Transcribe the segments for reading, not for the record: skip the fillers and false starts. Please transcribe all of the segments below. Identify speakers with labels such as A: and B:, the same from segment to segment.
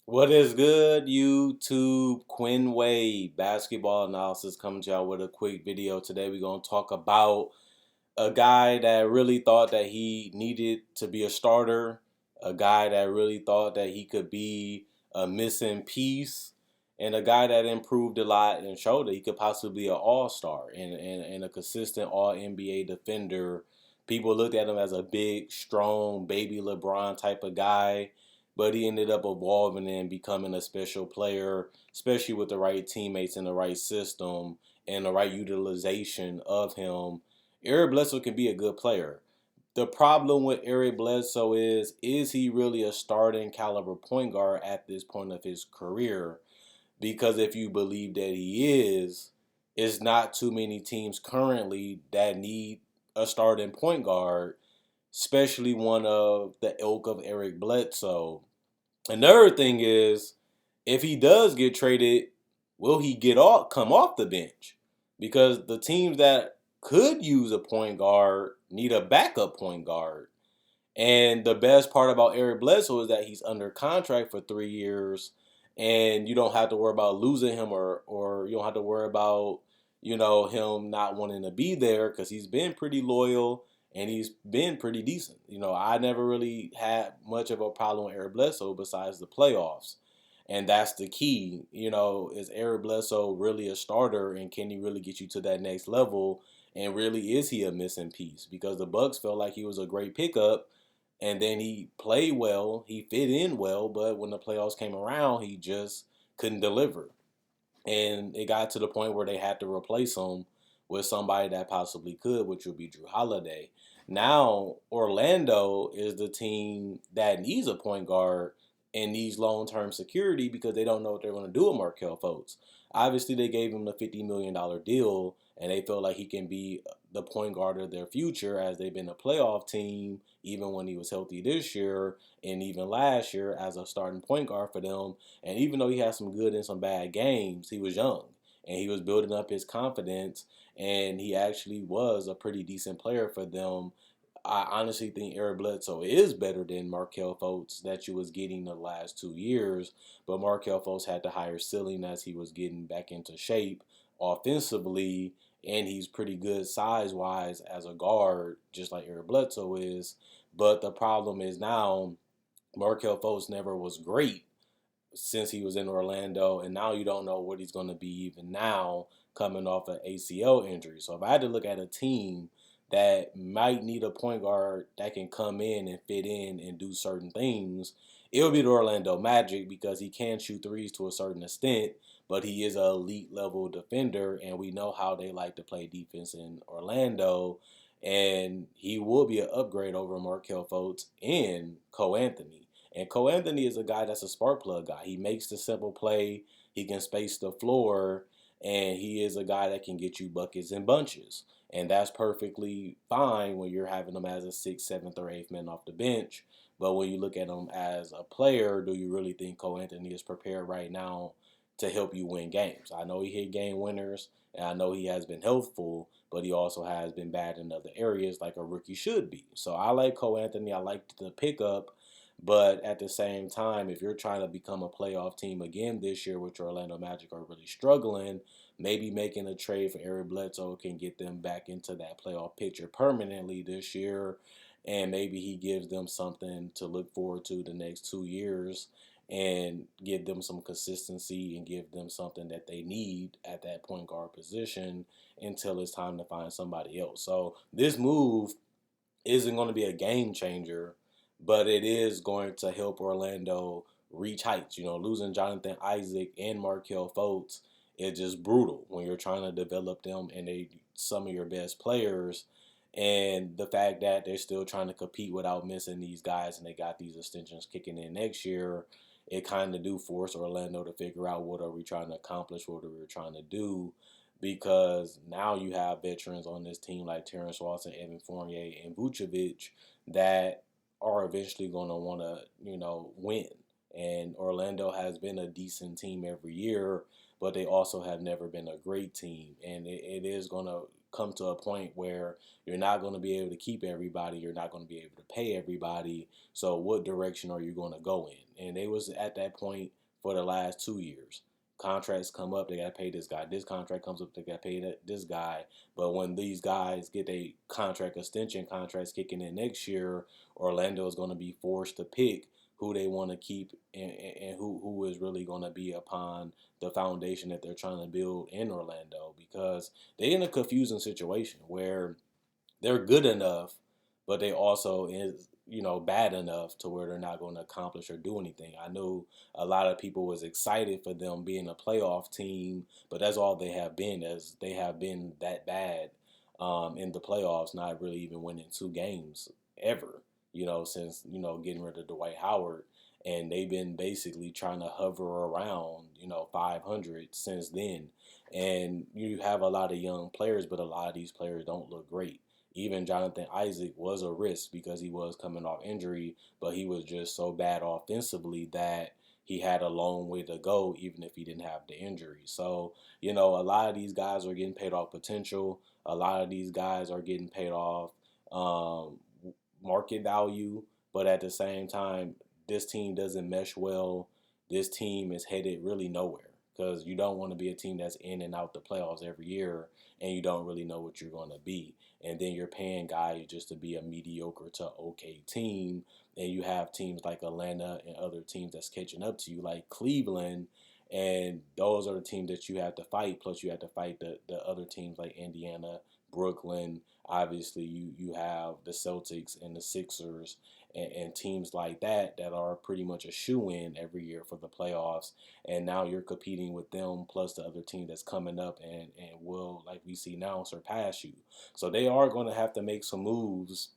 A: What is good, YouTube? Quinn Wade, basketball analysis, coming to y'all with a quick video. Today we're going to talk about a guy that really thought that he needed to be a starter, a guy that really thought that he could be a missing piece, and a guy that improved a lot and showed that he could possibly be an all-star and a consistent all-NBA defender. People looked at him as a big, strong, baby LeBron type of guy, but he ended up evolving and becoming a special player, especially with the right teammates and the right system and the right utilization of him. Eric Bledsoe can be a good player. The problem with Eric Bledsoe is he really a starting caliber point guard at this point of his career? Because if you believe that he is, it's not too many teams currently that need a starting point guard, especially one of the ilk of Eric Bledsoe. Another thing is, if he does get traded, will he come off the bench? Because the teams that could use a point guard need a backup point guard. And the best part about Eric Bledsoe is that he's under contract for 3 years, and you don't have to worry about losing him, or you don't have to worry about him not wanting to be there because he's been pretty loyal and he's been pretty decent. I never really had much of a problem with Eric Bledsoe besides the playoffs. And that's the key. Is Eric Bledsoe really a starter, and can he really get you to that next level? And really, is he a missing piece? Because the Bucks felt like he was a great pickup, and then he played well, he fit in well, but when the playoffs came around, he just couldn't deliver. And it got to the point where they had to replace him with somebody that possibly could, which would be Drew Holiday. Now, Orlando is the team that needs a point guard and needs long-term security because they don't know what they're going to do with Markelle Fultz. Obviously, they gave him the $50 million deal, and they feel like he can be the point guard of their future, as they've been a playoff team even when he was healthy this year and even last year as a starting point guard for them. And even though he had some good and some bad games, he was young and he was building up his confidence, and he actually was a pretty decent player for them. I honestly think Eric Bledsoe is better than Markelle Fultz that you was getting the last 2 years, but Markelle Fultz had the higher ceiling as he was getting back into shape offensively, and he's pretty good size-wise as a guard, just like Eric Bledsoe is. But the problem is now Markelle Fultz never was great since he was in Orlando, and now you don't know what he's going to be even now coming off an ACL injury. So if I had to look at a team that might need a point guard that can come in and fit in and do certain things, it would be the Orlando Magic, because he can shoot threes to a certain extent, but he is an elite level defender, and we know how they like to play defense in Orlando. And he will be an upgrade over Markelle Fultz and Cole Anthony. And Cole Anthony is a guy that's a spark plug guy. He makes the simple play. He can space the floor, and he is a guy that can get you buckets in bunches. And that's perfectly fine when you're having him as a sixth, seventh, or eighth man off the bench. But when you look at him as a player, do you really think Cole Anthony is prepared right now to help you win games? I know he hit game winners, and I know he has been helpful, but he also has been bad in other areas like a rookie should be. So I like Cole Anthony. I like the pickup. But at the same time, if you're trying to become a playoff team again this year, which Orlando Magic are really struggling, maybe making a trade for Eric Bledsoe can get them back into that playoff picture permanently this year. And maybe he gives them something to look forward to the next 2 years, and give them some consistency and give them something that they need at that point guard position until it's time to find somebody else. So this move isn't going to be a game changer, but it is going to help Orlando reach heights. Losing Jonathan Isaac and Markelle Fultz is just brutal when you're trying to develop them and they some of your best players. And the fact that they're still trying to compete without missing these guys, and they got these extensions kicking in next year, it kind of do force Orlando to figure out, what are we trying to accomplish, what are we trying to do, because now you have veterans on this team like Terrence Ross and Evan Fournier and Vucevic that are eventually going to want to, win. And Orlando has been a decent team every year, but they also have never been a great team. And it is going to come to a point where you're not going to be able to keep everybody. You're not going to be able to pay everybody. So what direction are you going to go in? And they was at that point for the last 2 years. Contracts come up, they got to pay this guy. This contract comes up, they got to pay this guy. But when these guys get a contract extension, contracts kicking in next year, Orlando is going to be forced to pick who they want to keep and who is really going to be upon the foundation that they're trying to build in Orlando, because they're in a confusing situation where they're good enough, but they also is bad enough to where they're not going to accomplish or do anything. I know a lot of people was excited for them being a playoff team, but that's all they have been, as they have been that bad in the playoffs, not really even winning 2 games ever. Since getting rid of Dwight Howard, and they've been basically trying to hover around 500 since then. And you have a lot of young players, but a lot of these players don't look great. Even Jonathan Isaac was a risk because he was coming off injury, but he was just so bad offensively that he had a long way to go, even if he didn't have the injury. So, a lot of these guys are getting paid off potential. A lot of these guys are getting paid off um, market value, but at the same time, this team doesn't mesh well. This team is headed really nowhere, because you don't want to be a team that's in and out the playoffs every year and you don't really know what you're going to be. And then you're paying guys just to be a mediocre to okay team. And you have teams like Atlanta and other teams that's catching up to you, like Cleveland. And those are the teams that you have to fight. Plus, you have to fight the other teams like Indiana, Brooklyn. Obviously, you have the Celtics and the Sixers and teams like that are pretty much a shoe-in every year for the playoffs. And now you're competing with them plus the other team that's coming up and will, like we see now, surpass you. So they are going to have to make some moves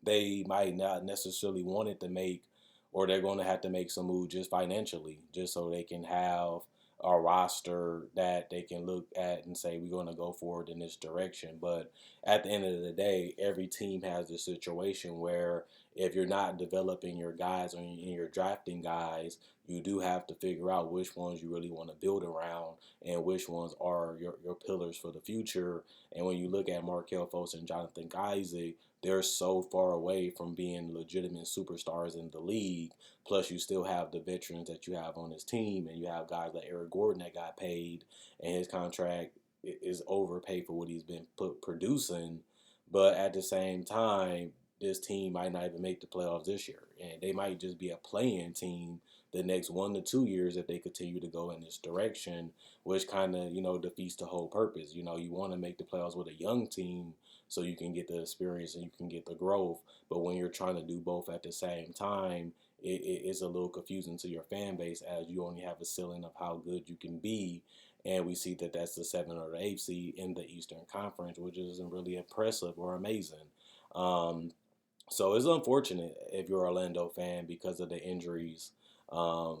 A: they might not necessarily want it to make, or they're going to have to make some moves just financially, just so they can have a roster that they can look at and say, we're going to go forward in this direction. But at the end of the day, every team has a situation where if you're not developing your guys or you're drafting guys, you do have to figure out which ones you really want to build around and which ones are your pillars for the future. And when you look at Markelle Fultz and Jonathan Isaac, they're so far away from being legitimate superstars in the league. Plus, you still have the veterans that you have on this team, and you have guys like Eric Gordon that got paid, and his contract is overpaid for what he's been producing. But at the same time, this team might not even make the playoffs this year, and they might just be a play-in team the next 1 to 2 years if they continue to go in this direction, which kind of defeats the whole purpose. You want to make the playoffs with a young team so you can get the experience and you can get the growth. But when you're trying to do both at the same time, it is a little confusing to your fan base, as you only have a ceiling of how good you can be. And we see that that's the 7th or the 8th seed in the Eastern Conference, which isn't really impressive or amazing. Um, so it's unfortunate if you're an Orlando fan because of the injuries,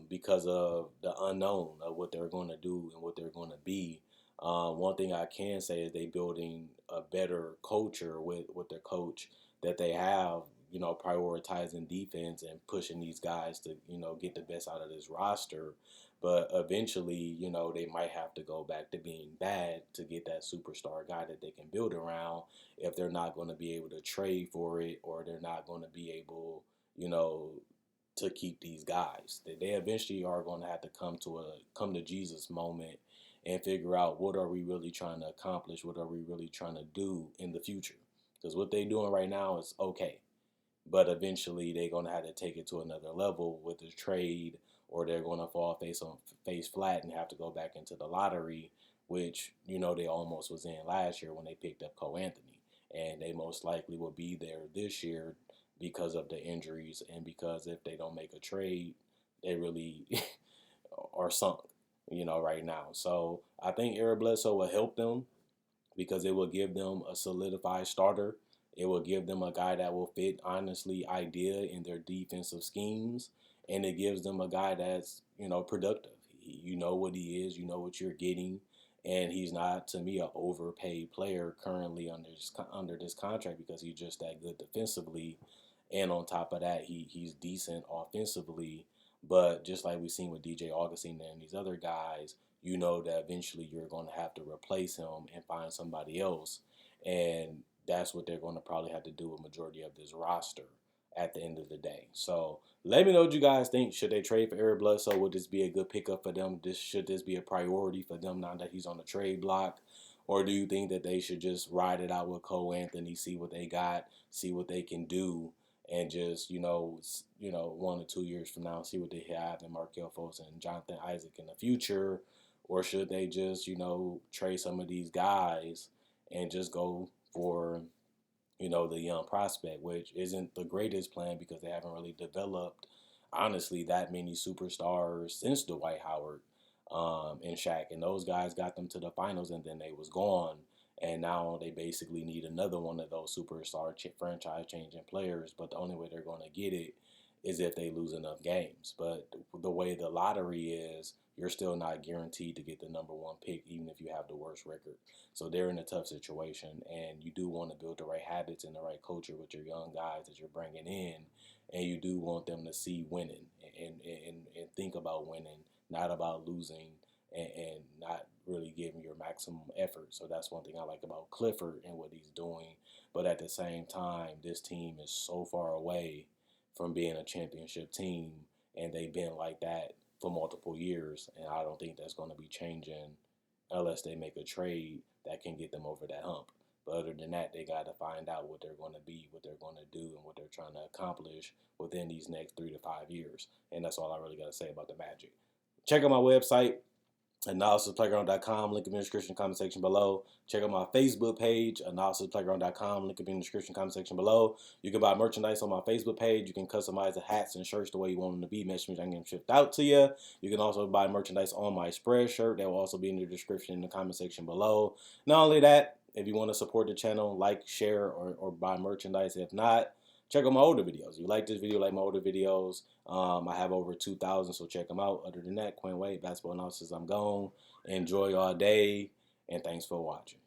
A: because of the unknown of what they're going to do and what they're going to be. One thing I can say is they building a better culture with their coach that they have, prioritizing defense and pushing these guys to, get the best out of this roster. But eventually, they might have to go back to being bad to get that superstar guy that they can build around if they're not going to be able to trade for it, or they're not going to be able, to keep these guys. They eventually are going to have to come to Jesus moment and figure out what are we really trying to accomplish, what are we really trying to do in the future. Because what they're doing right now is okay, but eventually they're going to have to take it to another level with the trade, or they're going to fall face flat and have to go back into the lottery, which they almost was in last year when they picked up Cole Anthony, and they most likely will be there this year because of the injuries and because if they don't make a trade, they really are sunk, right now. So I think Eric Bledsoe will help them because it will give them a solidified starter. It will give them a guy that will fit, honestly, idea in their defensive schemes. And it gives them a guy that's, productive. You know what he is. You know what you're getting. And he's not, to me, an overpaid player currently under this contract because he's just that good defensively. And on top of that, he's decent offensively. But just like we've seen with DJ Augustine and these other guys, you know that eventually you're going to have to replace him and find somebody else. And that's what they're going to probably have to do with majority of this roster at the end of the day. So let me know what you guys think. Should they trade for Eric Bledsoe? Would this be a good pickup for them? Should this be a priority for them now that he's on the trade block? Or do you think that they should just ride it out with Cole Anthony, see what they got, see what they can do, and just 1 or 2 years from now, see what they have in Markelle Fultz and Jonathan Isaac in the future? Or should they just trade some of these guys and just go for the young prospect, which isn't the greatest plan because they haven't really developed, honestly, that many superstars since Dwight Howard and Shaq. And those guys got them to the finals and then they was gone. And now they basically need another one of those superstar franchise changing players. But the only way they're going to get it is if they lose enough games. But the way the lottery is, you're still not guaranteed to get the number one pick, even if you have the worst record. So they're in a tough situation, and you do want to build the right habits and the right culture with your young guys that you're bringing in, and you do want them to see winning and think about winning, not about losing and not really giving your maximum effort. So that's one thing I like about Clifford and what he's doing. But at the same time, this team is so far away from being a championship team, and they've been like that for multiple years, and I don't think that's going to be changing unless they make a trade that can get them over that hump. But other than that, they got to find out what they're going to be, what they're going to do, and what they're trying to accomplish within these next 3 to 5 years. And that's all I really got to say about the Magic. Check out my website, AnalysisPlayground.com, link in the description comment section below. Check out my Facebook page, AnalysisPlayground.com, link in the description comment section below. You can buy merchandise on my Facebook page. You can customize the hats and shirts the way you want them to be. Message me, I can get them shipped out to you. You can also buy merchandise on my spread shirt. That will also be in the description in the comment section below. Not only that, if you want to support the channel, like, share, or buy merchandise. If not, check out my older videos. You like this video, like my older videos. I have over 2,000, so check them out. Other than that, Quinn Wade, Basketball Analysis, I'm gone. Enjoy all day, and thanks for watching.